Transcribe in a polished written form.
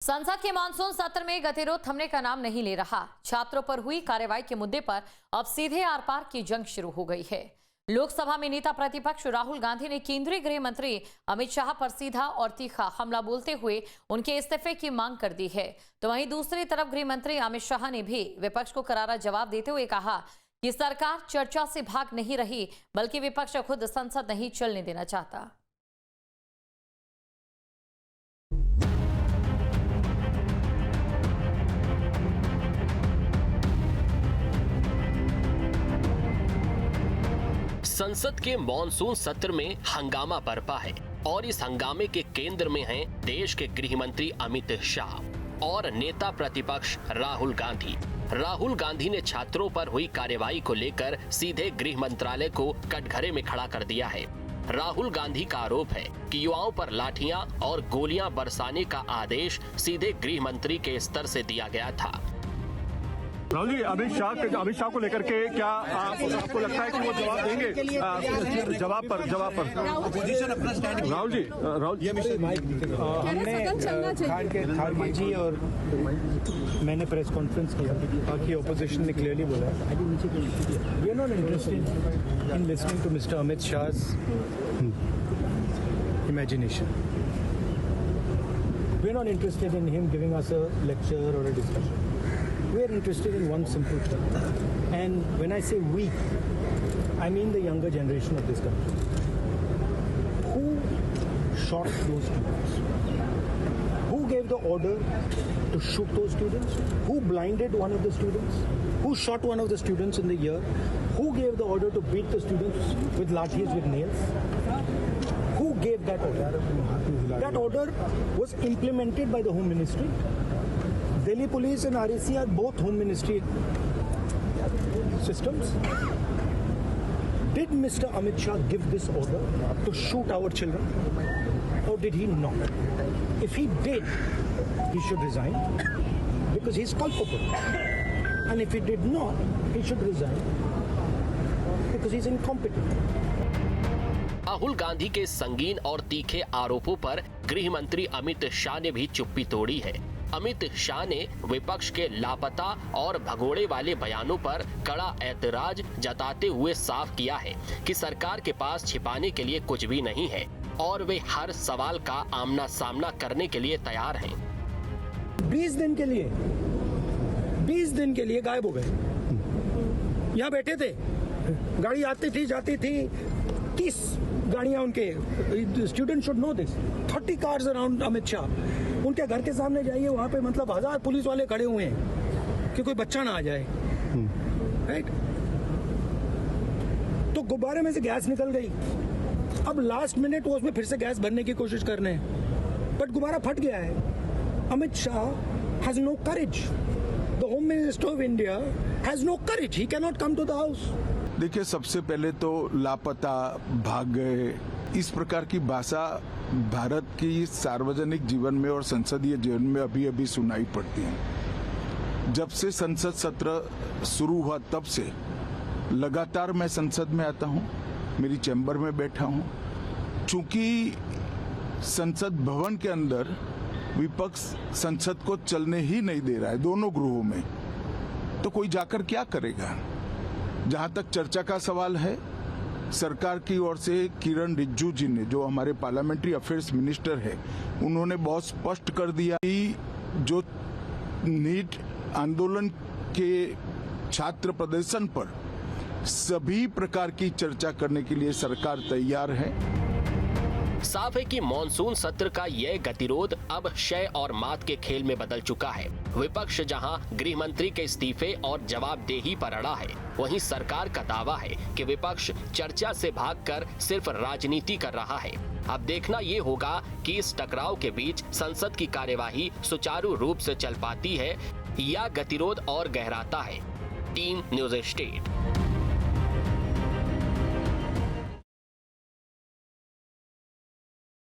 संसद के मानसून सत्र में गतिरोध थमने का नाम नहीं ले रहा। छात्रों पर हुई कार्रवाई के मुद्दे पर अब सीधे आर पार की जंग शुरू हो गई है। लोकसभा में नेता प्रतिपक्ष राहुल गांधी ने केंद्रीय गृह मंत्री अमित शाह पर सीधा और तीखा हमला बोलते हुए उनके इस्तीफे की मांग कर दी है। तो वहीं दूसरी तरफ गृह मंत्री अमित शाह ने भी विपक्ष को करारा जवाब देते हुए कहा कि सरकार चर्चा से भाग नहीं रही, बल्कि विपक्ष खुद संसद नहीं चलने देना चाहता। संसद के मॉनसून सत्र में हंगामा बरपा है और इस हंगामे के केंद्र में हैं देश के गृह मंत्री अमित शाह और नेता प्रतिपक्ष राहुल गांधी। राहुल गांधी ने छात्रों पर हुई कार्रवाई को लेकर सीधे गृह मंत्रालय को कटघरे में खड़ा कर दिया है। राहुल गांधी का आरोप है कि युवाओं पर लाठियां और गोलियां बरसाने का आदेश सीधे गृह मंत्री के स्तर से दिया गया था। राहुल जी, अमित शाह को लेकर के क्या आपको लगता है कि वो जवाब देंगे? जवाब पर राहुल जी, हमने खारगे जी और मैंने प्रेस कॉन्फ्रेंस किया ताकि ऑपोजिशन ने क्लियरली बोला we are not interested in listening to mister Amit Shah's imagination. We are not interested in him giving us a lecture or a discussion. We are interested in one simple thing. And when I say we, I mean the younger generation of this country. Who shot those students? Who gave the order to shoot those students? Who blinded one of the students? Who shot one of the students in the ear? Who gave the order to beat the students with lathis, with nails? Who gave that order? That order was implemented by the Home Ministry. Delhi Police and RAC are both Home Ministry systems. Did Mr. Amit Shah give this order to shoot our children, or did he not? If he did, he should resign because he's culpable. And if he did not, he should resign because he's incompetent. Rahul Gandhi के संगीन और तीखे आरोपों पर गृह मंत्री अमित शाह ने भी चुप्पी तोड़ी है। अमित शाह ने विपक्ष के लापता और भगोड़े वाले बयानों पर कड़ा ऐतराज जताते हुए साफ किया है कि सरकार के पास छिपाने के लिए कुछ भी नहीं है और वे हर सवाल का आमना सामना करने के लिए तैयार हैं। 20 दिन के लिए गायब हो गए। यहाँ बैठे थे, गाड़ी आती थी जाती थी, 30 गाड़ियां उनके, student should know this, 30 cars around Amit Shah. उनके घर के सामने जाइए, वहां पे मतलब 1000 पुलिस वाले खड़े हुए हैं कि कोई बच्चा ना आ जाए। राइट? तो गुब्बारे में से गैस निकल गई। अब लास्ट मिनट वो उसमें फिर से गैस भरने की कोशिश कर रहे हैं, बट गुब्बारा फट गया है। Amit Shah has no courage. The home minister of India has no courage. He can not come to the house. देखिए, सबसे पहले तो लापता, भाग गए, इस प्रकार की भाषा भारत की सार्वजनिक जीवन में और संसदीय जीवन में अभी अभी सुनाई पड़ती है। जब से संसद सत्र शुरू हुआ तब से लगातार मैं संसद में आता हूं, मेरी चैम्बर में बैठा हूं। चूंकि संसद भवन के अंदर विपक्ष संसद को चलने ही नहीं दे रहा है, दोनों गृहों में, तो कोई जाकर क्या करेगा? जहां तक चर्चा का सवाल है, सरकार की ओर से किरण रिजिजू जी ने, जो हमारे पार्लियामेंट्री अफेयर्स मिनिस्टर है, उन्होंने बहुत स्पष्ट कर दिया कि जो नीट आंदोलन के छात्र प्रदर्शन पर सभी प्रकार की चर्चा करने के लिए सरकार तैयार है। साफ है कि मॉनसून सत्र का यह गतिरोध अब शय और मात के खेल में बदल चुका है। विपक्ष जहां गृह मंत्री के इस्तीफे और जवाबदेही पर अड़ा है, वहीं सरकार का दावा है कि विपक्ष चर्चा से भागकर सिर्फ राजनीति कर रहा है। अब देखना ये होगा कि इस टकराव के बीच संसद की कार्यवाही सुचारू रूप से चल पाती है या गतिरोध और गहराता है। Team news state.